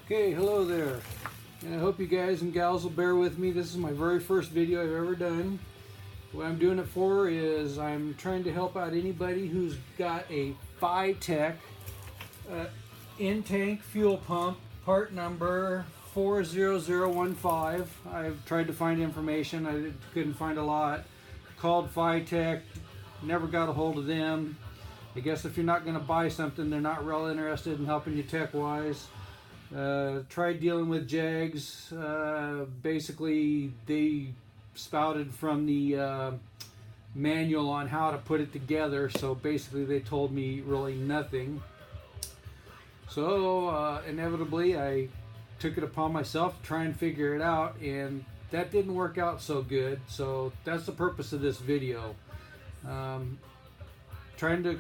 Okay, hello there, and I hope you guys and gals will bear with me. This is my very first video I've ever done. What I'm doing it for is I'm trying to help out anybody who's got a FiTech in-tank fuel pump, part number 40015. I've tried to find information, I couldn't find a lot. Called FiTech, never got a hold of them. I guess if you're not going to buy something, they're not real interested in helping you tech-wise. Tried dealing with JAGS. Basically, they spouted from the manual on how to put it together, so basically they told me really nothing. So inevitably I took it upon myself to try and figure it out, and that didn't work out so good. So that's the purpose of this video. Trying to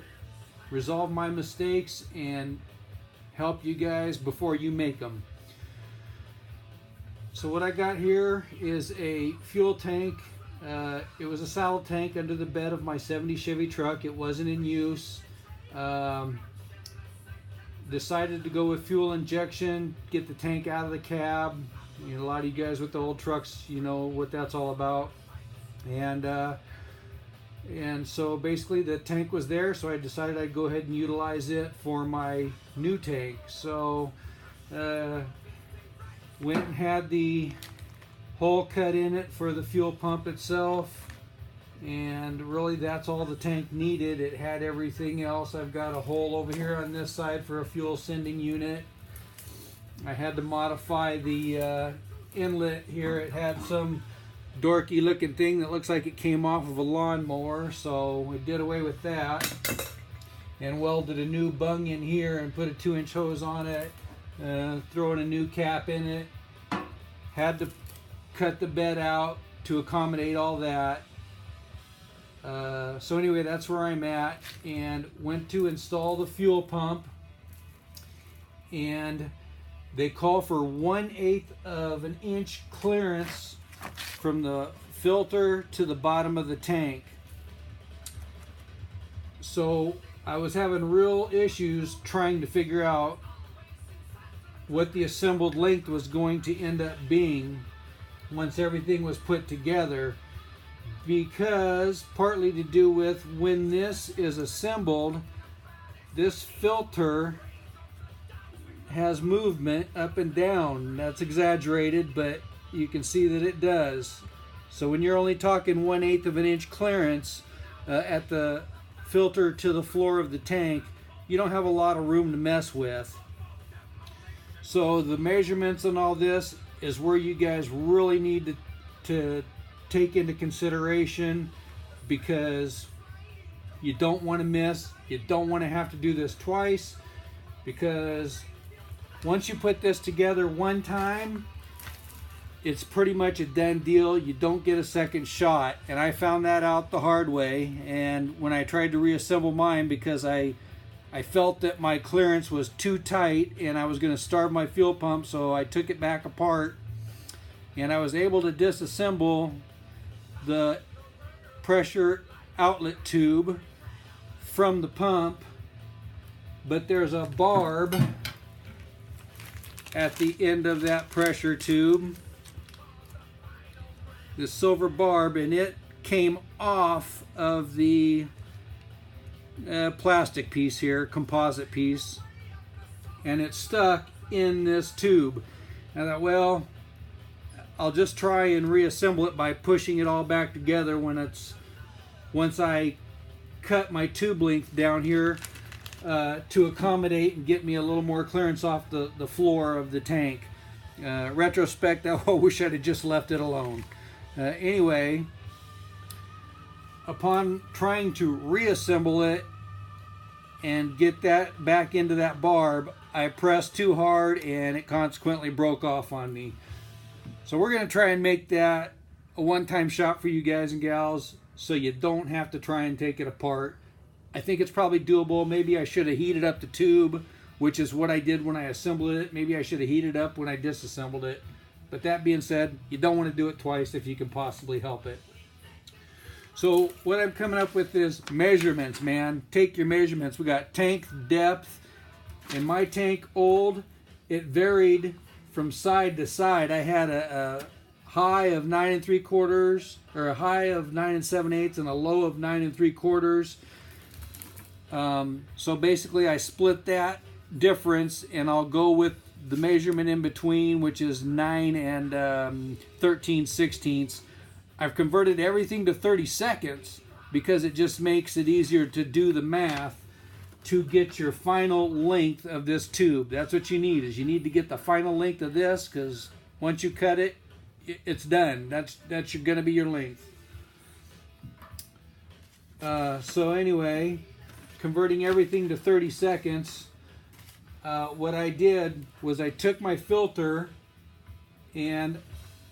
resolve my mistakes and help you guys before you make them. So what I got here is a fuel tank. It was a saddle tank under the bed of my 70 Chevy truck. It wasn't in use. Decided to go with fuel injection, get the tank out of the cab. You know, a lot of you guys with the old trucks, you know what that's all about. And so basically the tank was there, so I decided I'd go ahead and utilize it for my new tank. So went and had the hole cut in it for the fuel pump itself, and really that's all the tank needed. It had everything else. I've got a hole over here on this side for a fuel sending unit. I had to modify the inlet here. It had some dorky looking thing that looks like it came off of a lawnmower, so we did away with that and welded a new bung in here and put a 2-inch hose on it, throwing a new cap in it. Had to cut the bed out to accommodate all that. So anyway, that's where I'm at, and went to install the fuel pump, and they call for 1/8 of an inch clearance from the filter to the bottom of the tank. So I was having real issues trying to figure out what the assembled length was going to end up being once everything was put together, because partly to do with when this is assembled, this filter has movement up and down. That's exaggerated, but you can see that it does. So when you're only talking 1/8 of an inch clearance at the filter to the floor of the tank, you don't have a lot of room to mess with. So the measurements and all this is where you guys really need to take into consideration, because you don't want to miss. You don't want to have to do this twice, because once you put this together one time, it's pretty much a done deal. You don't get a second shot, and I found that out the hard way. And when I tried to reassemble mine, because I felt that my clearance was too tight and I was going to starve my fuel pump, so I took it back apart, and I was able to disassemble the pressure outlet tube from the pump, but there's a barb at the end of that pressure tube, this silver barb, and it came off of the plastic piece here, composite piece, and it's stuck in this tube. I thought, well, I'll just try and reassemble it by pushing it all back together once I cut my tube length down here to accommodate and get me a little more clearance off the floor of the tank. Retrospect, I wish I'd have just left it alone. Anyway, upon trying to reassemble it and get that back into that barb, I pressed too hard and it consequently broke off on me. So we're going to try and make that a one-time shot for you guys and gals, so you don't have to try and take it apart. I think it's probably doable. Maybe I should have heated up the tube, which is what I did when I assembled it. Maybe I should have heated up when I disassembled it. But that being said, you don't want to do it twice if you can possibly help it. So what I'm coming up with is measurements, man. Take your measurements. We got tank depth. In my tank, old, it varied from side to side. I had a high of 9 3/4, or a high of 9 7/8, and a low of 9 3/4. So basically I split that difference, and I'll go with the measurement in between, which is 9 and 13/16. I've converted everything to 30 seconds because it just makes it easier to do the math to get your final length of this tube. That's what you need, is you need to get the final length of this, because once you cut it, it's done. That's going to be your length. So anyway, converting everything to 30 seconds, what I did was I took my filter and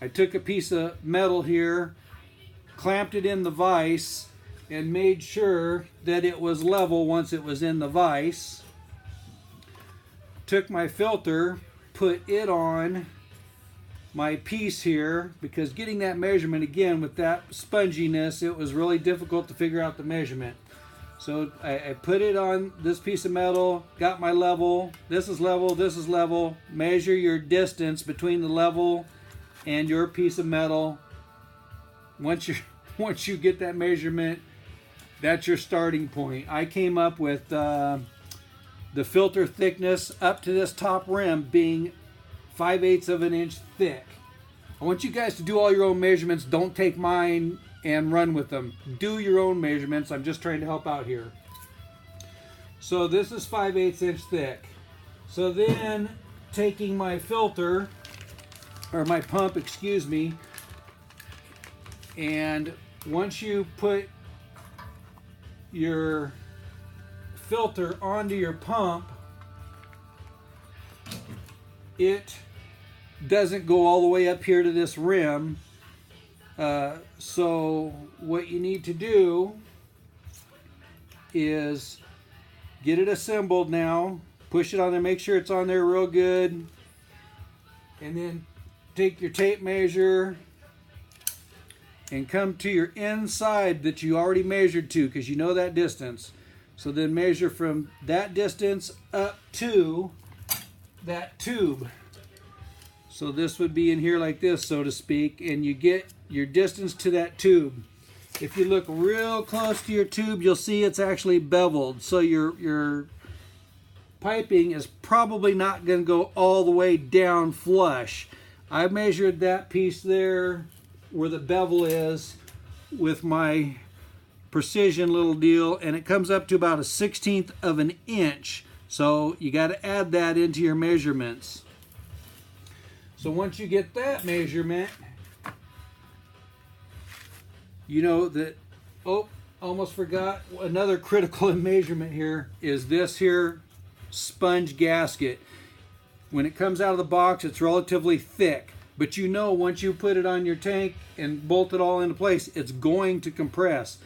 I took a piece of metal here, clamped it in the vise, and made sure that it was level once it was in the vise. Took my filter, put it on my piece here, because getting that measurement, again, with that sponginess, it was really difficult to figure out the measurement. So I put it on this piece of metal, got my level. This is level, this is level. Measure your distance between the level and your piece of metal. Once you get that measurement, that's your starting point. I came up with the filter thickness up to this top rim being 5/8 of an inch thick. I want you guys to do all your own measurements. Don't take mine and run with them. Do your own measurements. I'm just trying to help out here. So this is 5/8 inch thick. So then taking my filter, or my pump, excuse me, and once you put your filter onto your pump, it doesn't go all the way up here to this rim. So what you need to do is get it assembled now, push it on there, make sure it's on there real good, and then take your tape measure and come to your inside that you already measured to, because you know that distance. So then measure from that distance up to that tube. So this would be in here like this, so to speak, and you get your distance to that tube. If you look real close to your tube, you'll see it's actually beveled. So your piping is probably not going to go all the way down flush. I measured that piece there where the bevel is with my precision little deal, and it comes up to about a 1/16 of an inch. So you got to add that into your measurements. So once you get that measurement, you know that, oh, almost forgot, another critical measurement here is this here sponge gasket. When it comes out of the box, it's relatively thick, but you know once you put it on your tank and bolt it all into place, it's going to compress.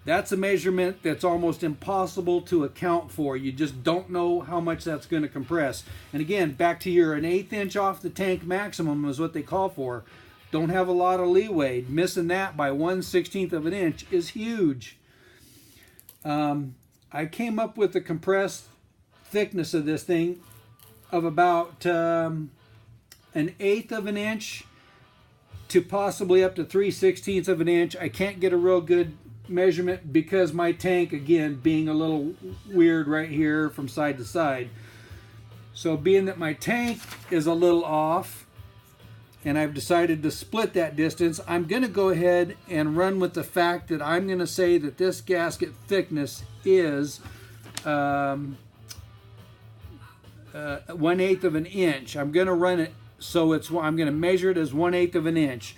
That's a measurement that's almost impossible to account for. You just don't know how much that's going to compress. And again, back to your 1/8 inch off the tank maximum is what they call for. Don't have a lot of leeway. Missing that by 1/16 of an inch is huge. I came up with the compressed thickness of this thing of about 1/8 of an inch to possibly up to 3/16 of an inch. I can't get a real good measurement because my tank, again, being a little weird right here from side to side. So being that my tank is a little off and I've decided to split that distance, I'm going to go ahead and run with the fact that I'm going to say that this gasket thickness is 1/8 of an inch. I'm going to run it so I'm going to measure it as 1/8 of an inch.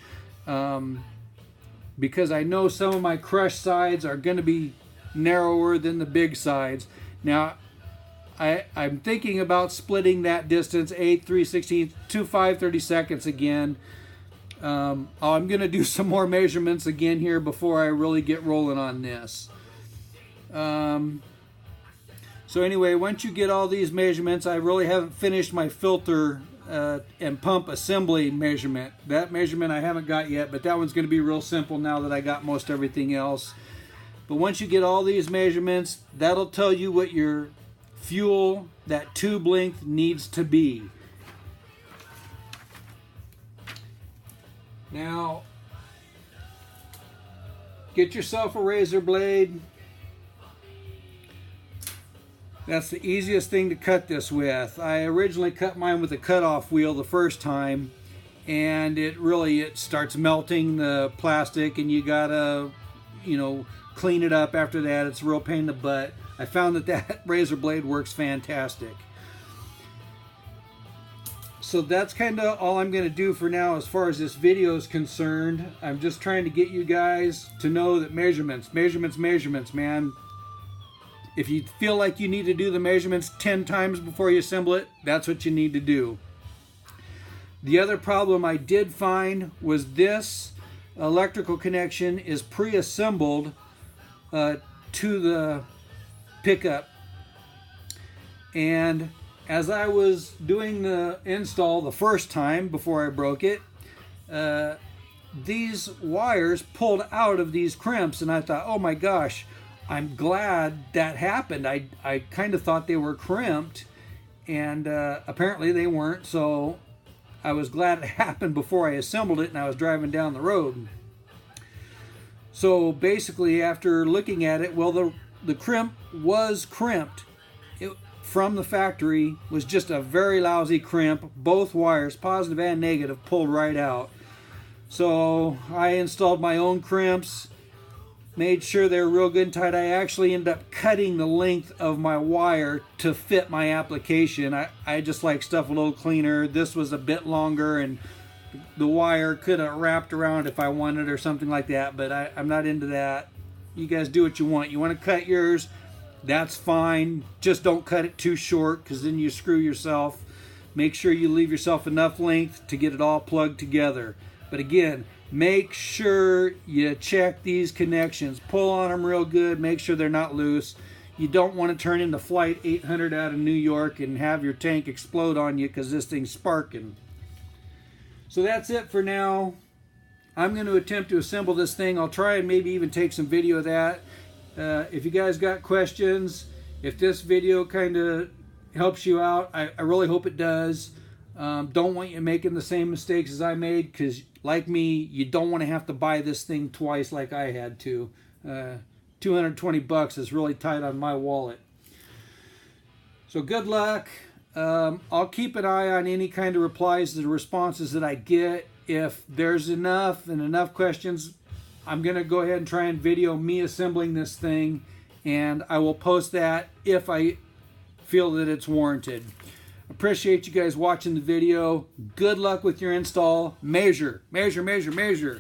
Because I know some of my crush sides are going to be narrower than the big sides. Now, I'm thinking about splitting that distance, 8 3/16 to 5/30 seconds again. I'm going to do some more measurements again here before I really get rolling on this. So anyway, once you get all these measurements, I really haven't finished my filter and pump assembly measurement. That measurement I haven't got yet, but that one's going to be real simple now that I got most everything else. But once you get all these measurements, that'll tell you what your fuel, that tube length, needs to be. Now, get yourself a razor blade. That's the easiest thing to cut this with. I originally cut mine with a cutoff wheel the first time, and it starts melting the plastic, and you gotta, clean it up after that. It's a real pain in the butt. I found that razor blade works fantastic. So that's kind of all I'm going to do for now as far as this video is concerned. I'm just trying to get you guys to know that measurements, man. If you feel like you need to do the measurements 10 times before you assemble it, that's what you need to do. The other problem I did find was this electrical connection is pre-assembled to the pickup. And as I was doing the install the first time before I broke it, these wires pulled out of these crimps, and I thought, oh my gosh, I'm glad that happened. I kind of thought they were crimped, and apparently they weren't, so I was glad it happened before I assembled it and I was driving down the road. So basically, after looking at it, well, the crimp was crimped. It, from the factory, was just a very lousy crimp. Both wires, positive and negative, pulled right out. So I installed my own crimps, made sure they were real good and tight. I actually ended up cutting the length of my wire to fit my application. I just like stuff a little cleaner. This was a bit longer, and the wire could have wrapped around if I wanted or something like that, but I'm not into that. You guys do what you want. You want to cut yours, that's fine. Just don't cut it too short, because then you screw yourself. Make sure you leave yourself enough length to get it all plugged together. But again, make sure you check these connections. Pull on them real good. Make sure they're not loose. You don't want to turn into Flight 800 out of New York and have your tank explode on you because this thing's sparking. So that's it for now. I'm going to attempt to assemble this thing. I'll try and maybe even take some video of that. If you guys got questions, if this video kind of helps you out, I really hope it does. Don't want you making the same mistakes as I made, because like me, you don't want to have to buy this thing twice like I had to. $220 is really tight on my wallet. So good luck. I'll keep an eye on any kind of replies to the responses that I get. If there's enough and enough questions, I'm going to go ahead and try and video me assembling this thing, and I will post that if I feel that it's warranted. Appreciate you guys watching the video. Good luck with your install. Measure, measure, measure, measure.